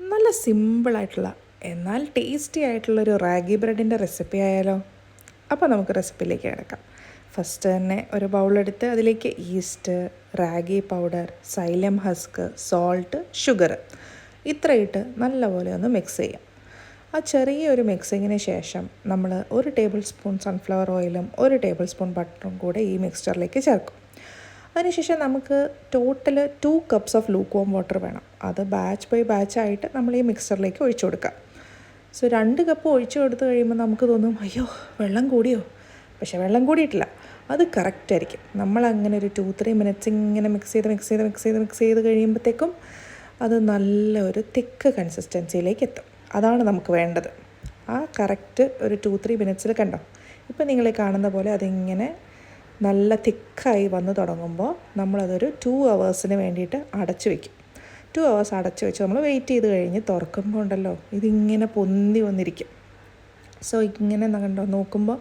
നല്ല സിമ്പിളായിട്ടുള്ള എന്നാൽ ടേസ്റ്റി ആയിട്ടുള്ളൊരു റാഗി ബ്രെഡിൻ്റെ റെസിപ്പി ആയാലോ? അപ്പോൾ നമുക്ക് റെസിപ്പിയിലേക്ക് കിടക്കാം. ഫസ്റ്റ് തന്നെ ഒരു ബൗളെടുത്ത് അതിലേക്ക് yeast, ragi powder, psyllium husk, salt, sugar ഇത്രയിട്ട് നല്ലപോലെ ഒന്ന് മിക്സ് ചെയ്യാം. ആ ചെറിയൊരു മിക്സിങ്ങിന് ശേഷം നമ്മൾ 1 ടേബിൾ സ്പൂൺ സൺഫ്ലവർ ഓയിലും 1 ടേബിൾ സ്പൂൺ ബട്ടറും കൂടെ ഈ മിക്സ്ചറിലേക്ക് ചേർക്കും. അതിനുശേഷം നമുക്ക് total 2 cups of lukewarm water വേണം. അത് ബാച്ച് ബൈ ബാച്ചായിട്ട് നമ്മൾ ഈ മിക്സ്ചറിലേക്ക് ഒഴിച്ചു കൊടുക്കാം. സോ 2 കപ്പ് ഒഴിച്ചു കൊടുത്ത് കഴിയുമ്പോൾ നമുക്ക് തോന്നും അയ്യോ വെള്ളം കൂടിയോ, പക്ഷേ വെള്ളം കൂടിയിട്ടില്ല, അത് കറക്റ്റായിരിക്കും. നമ്മളങ്ങനെ ഒരു 2-3 മിനിറ്റ്സ് ഇങ്ങനെ മിക്സ് ചെയ്ത് കഴിയുമ്പോഴത്തേക്കും അത് നല്ല ഒരു തിക്ക് കൺസിസ്റ്റൻസിയിലേക്ക് എത്തും. അതാണ് നമുക്ക് വേണ്ടത്. ആ കറക്റ്റ് ഒരു 2-3 മിനിറ്റ്സിൽ കണ്ടോ, ഇപ്പം നിങ്ങൾ കാണുന്ന പോലെ അതിങ്ങനെ നല്ല തിക്കായി വന്ന് തുടങ്ങുമ്പോൾ നമ്മളതൊരു 2 അവേഴ്സിന് വേണ്ടിയിട്ട് അടച്ചു വയ്ക്കും. 2 അവേഴ്സ് അടച്ചു വെച്ച് നമ്മൾ വെയിറ്റ് ചെയ്ത് കഴിഞ്ഞ് തുറക്കുമ്പോൾ ഉണ്ടല്ലോ ഇതിങ്ങനെ പൊന്തി വന്നിരിക്കും. സോ ഇങ്ങനെ കണ്ടോ, നോക്കുമ്പോൾ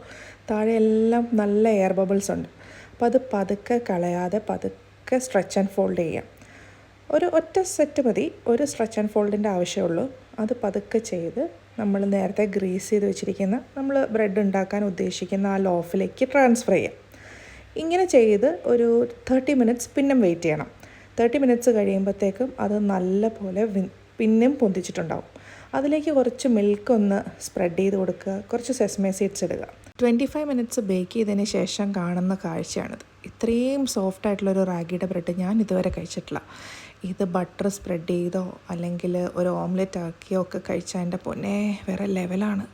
താഴെ എല്ലാം നല്ല എയർ ബബിൾസ് ഉണ്ട്. അപ്പോൾ അത് പതുക്കെ കളയാതെ പതുക്കെ സ്ട്രെച്ച് ആൻഡ് ഫോൾഡ് ചെയ്യാം. ഒറ്റ സെറ്റ് മതി, ഒരു സ്ട്രെച്ച് ആൻഡ് ഫോൾഡിൻ്റെ ആവശ്യമുള്ളൂ. അത് പതുക്കെ ചെയ്ത് നമ്മൾ നേരത്തെ ഗ്രീസ് ചെയ്ത് വെച്ചിരിക്കുന്ന നമ്മൾ ബ്രെഡ് ഉണ്ടാക്കാൻ ഉദ്ദേശിക്കുന്ന ആ ലോഫിലേക്ക് ട്രാൻസ്ഫർ ചെയ്യാം. ഇങ്ങനെ ചെയ്ത് ഒരു 30 മിനിറ്റ്സ് പിന്നും വെയിറ്റ് ചെയ്യണം. 30 മിനിറ്റ്സ് കഴിയുമ്പോഴത്തേക്കും അത് നല്ല പോലെ പിന്നെയും പൊന്തിച്ചിട്ടുണ്ടാവും. അതിലേക്ക് കുറച്ച് മിൽക്ക് ഒന്ന് സ്പ്രെഡ് ചെയ്ത് കൊടുക്കുക, കുറച്ച് സെസ്മേ സീഡ്സ് ഇടുക. 25 മിനിറ്റ്സ് ബേക്ക് ചെയ്തതിന് ശേഷം കാണുന്ന കാഴ്ചയാണിത്. ഇത്രയും സോഫ്റ്റ് ആയിട്ടുള്ളൊരു റാഗിയുടെ ബ്രെഡ് ഞാൻ ഇതുവരെ കഴിച്ചിട്ടില്ല. ഇത് ബട്ടർ സ്പ്രെഡ് ചെയ്തോ അല്ലെങ്കിൽ ഒരു ഓംലെറ്റ് ആക്കിയോ ഒക്കെ കഴിച്ചാൽ എൻ്റെ പൊന്നേ വേറെ ലെവലാണ്.